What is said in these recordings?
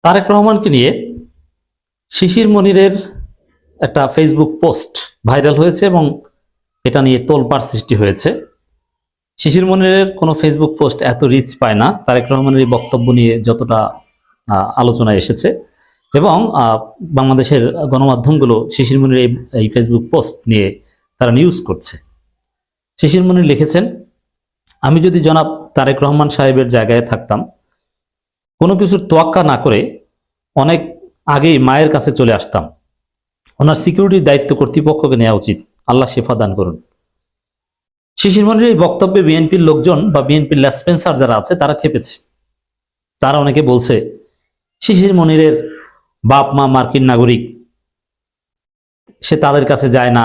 তারেক রহমানকে নিয়ে শিশির মনিরের একটা ফেসবুক পোস্ট ভাইরাল হয়েছে এবং এটা নিয়ে তোলপাড় সৃষ্টি হয়েছে। শিশির মনিরের কোনো ফেসবুক পোস্ট এত রিচ পায় না তারেক রহমানের এই বক্তব্য নিয়ে যতটা আলোচনায় এসেছে। এবং বাংলাদেশের গণমাধ্যমগুলো শিশির মনির এই ফেসবুক পোস্ট নিয়ে তারা নিউজ করছে। শিশির মনির লিখেছেন, আমি যদি জনাব তারেক রহমান সাহেবের জায়গায় থাকতাম, কোনো কিছুর তোয়াক্কা না করে অনেক আগেই মায়ের কাছে চলে আসতাম। ওনার সিকিউরিটির দায়িত্ব কর্তৃপক্ষকে নেওয়া উচিত। আল্লাহ শেফা দান করুন। শিশির মনির এই বক্তব্যে বিএনপির লোকজন বা বিএনপির লেসপেন্সার যারা আছে তারা খেপেছে। তারা অনেকে বলছে শিশির মনিরের বাপ মা মার্কিন নাগরিক, সে তাদের কাছে যায় না।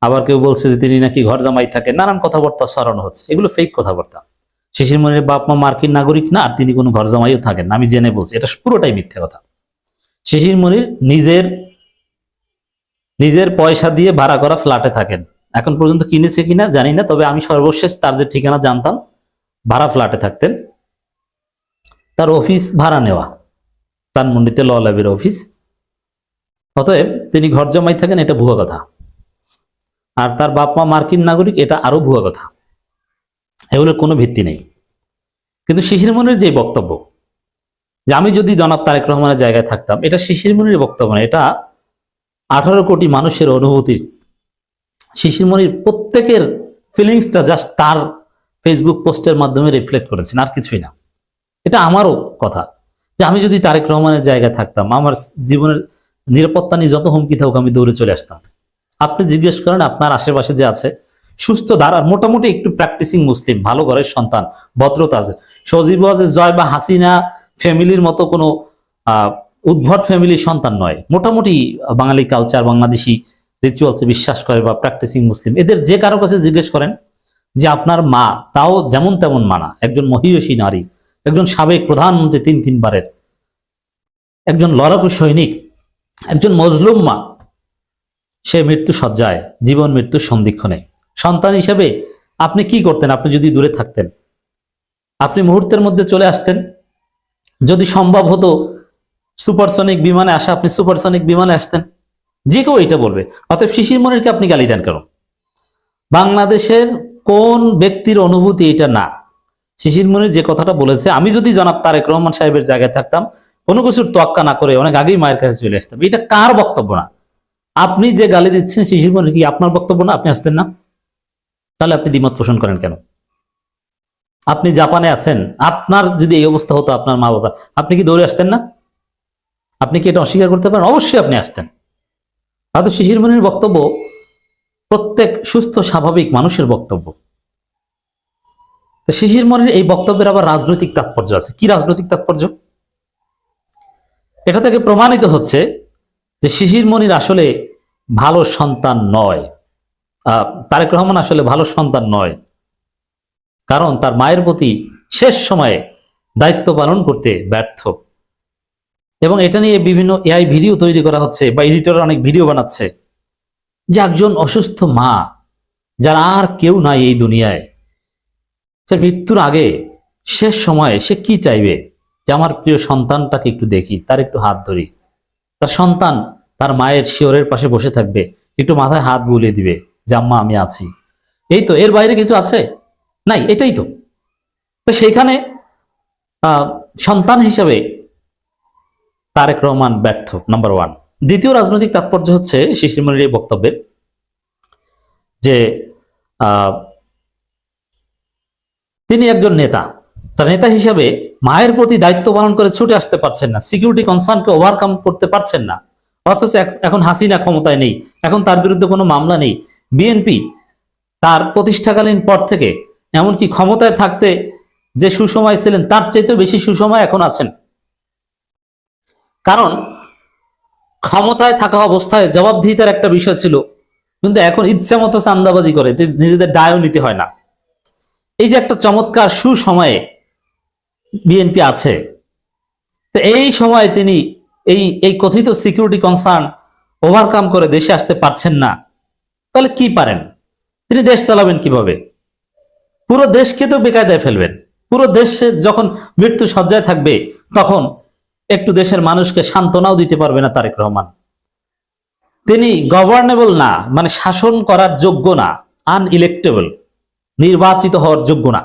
আবার কেউ বলছে যে তিনি নাকি ঘর জামাই থাকেন। নানান কথাবার্তা ছড়ানো হচ্ছে, এগুলো ফেক কথাবার্তা। শিশির মনিরের বাপ মা মার্কিন নাগরিক না, আর তিনি কোনো ঘর জামাইও থাকেন না, আমি জেনে বলছি, এটা পুরোটাই মিথ্যা কথা। শিশির মনির নিজের পয়সা দিয়ে ভাড়া করা ফ্ল্যাটে থাকেন। এখন পর্যন্ত কিনেছে কিনা জানি না, তবে আমি সর্বশেষ তার যে ঠিকানা জানতাম ভাড়া ফ্ল্যাটে থাকতেন। তার অফিস ভাড়া নেওয়া, ধানমন্ডিতে ল ল্যাবের অফিস। অতএব তিনি ঘর জামাই থাকেন, এটা ভুয়া কথা। আর তার বাপ মা মার্কিন নাগরিক, এটা আরো ভুয়া কথা। এগুলোর কোনো ভিত্তি নেই। কিন্তু শিশির মনির যে বক্তব্য যে আমি যদি জনাব তারেক রহমানের জায়গায় থাকতাম, এটা শিশির মনির বক্তব্য না, এটা 18 কোটি মানুষের অনুভূতি। শিশির মনির প্রত্যেকের ফিলিংসটা জাস্ট তার ফেসবুক পোস্টের মাধ্যমে রিফ্লেক্ট করেছেন, আর কিছুই না। এটা আমারও কথা যে আমি যদি তারেক রহমানের জায়গায় থাকতাম, আমার জীবনের নিরাপত্তা নিয়ে যত হুমকি থাকুক আমি দৌড়ে চলে আসতাম। আপনি জিজ্ঞেস করেন আপনার আশেপাশে যে আছে সুস্থ ধার আর মোটামুটি একটু প্র্যাকটিসিং মুসলিম, ভালো ঘরের সন্তান, ভদ্রতা আছে, সজীব ওয়াজেদ জয় বা হাসিনা ফ্যামিলির মতো কোনো উদ্ভট ফ্যামিলির সন্তান নয়। মোটামুটি বাঙালি কালচার, বাংলাদেশি রিচুয়ালসে বিশ্বাস করে বা প্র্যাকটিসিং মুসলিম, এদের যে কারো কাছে জিজ্ঞেস করেন যে আপনার মা, তাও যেমন তেমন মানা, একজন মহিয়সী নারী, একজন সাবেক প্রধানমন্ত্রী 3 বারের, একজন লড়াকু সৈনিক, একজন মজলুম মা, সে মৃত্যু সজ্জায়, জীবন মৃত্যুর সন্ধিক্ষণে। সন্তান হিসেবে আপনি কি করতেন? আপনি যদি দূরে থাকতেন, আপনি মুহূর্তের মধ্যে চলে আসতেন। যদি সম্ভব হতো সুপারসনিক বিমানে আসা, আপনি সুপারসনিক বিমানে আসতেন। যে কেউ এটা বলবে। অতএব শিশির মনিরকে আপনি গালি দেন কেন? বাংলাদেশের কোন ব্যক্তির অনুভূতি এটা না। শিশির মনির যে কথাটা বলেছে, আমি যদি জনাব তারেক রহমান সাহেবের জায়গায় থাকতাম, কোনো কিছুর তোয়াক্কা না করে অনেক আগেই মায়ের কাছে চলে আসতাম, এটা কার বক্তব্য না? আপনি যে গালি দিচ্ছেন শিশির মনির, কি আপনার বক্তব্য না? আপনি আসতেন না? তাহলে আপনি দ্বিমত পোষণ করেন কেন? আপনি জাপানে আছেন, আপনার যদি এই অবস্থা হতো আপনার মা বাবা, আপনি কি দৌড়ে আসতেন না? আপনি কি এটা অস্বীকার করতে পারেন? অবশ্যই আপনি আসতেন। হয়তো শিশির মনির বক্তব্য প্রত্যেক সুস্থ স্বাভাবিক মানুষের বক্তব্য। তো শিশির মনির এই বক্তব্যের আবার রাজনৈতিক তাৎপর্য আছে। কি রাজনৈতিক তাৎপর্য? এটা থেকে প্রমাণিত হচ্ছে যে শিশির মনির আসলে ভালো সন্তান নয়। তারেক রহমান আসলে ভালো সন্তান নয়, কারণ তার মায়ের প্রতি শেষ সময়ে দায়িত্ব পালন করতে ব্যর্থ। এবং এটা নিয়ে বিভিন্ন এআই ভিডিও তৈরি করা হচ্ছে বা এডিটর অনেক ভিডিও বানাচ্ছে যে একজন অসুস্থ মা, যার আর কেউ নাই এই দুনিয়ায়, সে মৃত্যুর আগে শেষ সময়ে সে কি চাইবে? যে আমার প্রিয় সন্তানটাকে একটু দেখি, তার একটু হাত ধরি। তার সন্তান তার মায়ের শিয়রের পাশে বসে থাকবে, একটু মাথায় হাত বুলিয়ে দিবে যে আম্মা আমি আছি। এই তো, এর বাইরে কিছু আছে? নাই, এটাই তো। তো সেইখানে সন্তান হিসেবে তারেক রহমান ব্যর্থ, নাম্বার 1। দ্বিতীয় রাজনৈতিক তাৎপর্য হচ্ছে শিশির মনির এই বক্তব্যের যে তিনি একজন নেতা, তার নেতা হিসাবে মায়ের প্রতি দায়িত্ব পালন করে ছুটে আসতে পারছেন না, সিকিউরিটি কনসার্নকে ওভারকাম করতে পারছেন না। অথচ এখন হাসিনা ক্ষমতায় নেই, এখন তার বিরুদ্ধে কোনো মামলা নেই। বিএনপি তার প্রতিষ্ঠাকালীন পর থেকে এমনকি ক্ষমতায় থাকতে যে সুসময় ছিলেন তার চাইতেও বেশি সুসময় এখন আছেন। কারণ ক্ষমতায় থাকা অবস্থায় জবাবদিহিতার একটা বিষয় ছিল, কিন্তু এখন ইচ্ছা মতো চান্দাবাজি করে, নিজেদের দায়ও নিতে হয় না। এই যে একটা চমৎকার সুসময়ে বিএনপি আছে, তো এই সময় তিনি এই কথিত সিকিউরিটি কনসার্ন ওভারকাম করে দেশে আসতে পারছেন না। তাহলে কি পারেন? তিনি দেশ চালাবেন কিভাবে? পুরো দেশকে তো বেকায়দায় ফেলবেন। পুরো দেশে যখন মৃত্যু সজ্জায় থাকবে, তখন একটু দেশের মানুষকে সান্ত্বনাও দিতে পারবে না তারেক রহমান। তিনি গভর্নেবল না, মানে শাসন করার যোগ্য না, আনইলেক্টেবল, নির্বাচিত হওয়ার যোগ্য না।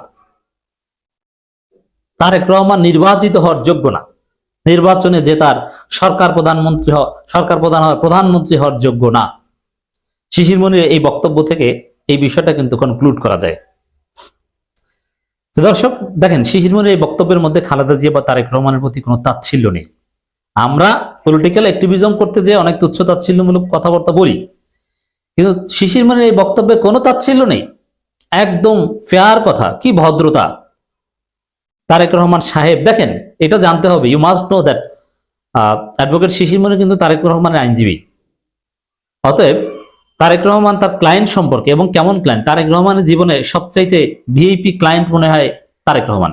তারেক রহমান নির্বাচিত হওয়ার যোগ্য না, নির্বাচনে জেতার, সরকার প্রধান হওয়ার, প্রধানমন্ত্রী হওয়ার যোগ্য না। শিশির মনির এই বক্তব্য থেকে এই বিষয়টা কিন্তু কনক্লুড করা যায়। তো দর্শক দেখেন, শিশির মনির এই বক্তব্যের মধ্যে খালেদা জিয়া বা তারেক রহমানের প্রতি কোনো তাচ্ছিল্য নেই। আমরা পলিটিক্যাল অ্যাক্টিভিজম করতে যেয়ে অনেক তুচ্ছ তাচ্ছিল্যমূলক কথাবার্তা বলি, কিন্তু শিশির মনির এই বক্তব্যে কোনো তাচ্ছিল্য নেই, একদম ফেয়ার কথা, কি ভদ্রতা। তারেক রহমান সাহেব, দেখেন এটা জানতে হবে, you must know that advocate Shishir Monir কিন্তু তারেক রহমানের আইনজীবী। অতএব তারেক রহমান তার ক্লায়েন্ট সম্পর্কে, এবং কেমন ক্লায়েন্ট, তারেক রহমানের জীবনে সবচাইতে ভিআইপি ক্লায়েন্ট মনে হয় তারেক রহমান।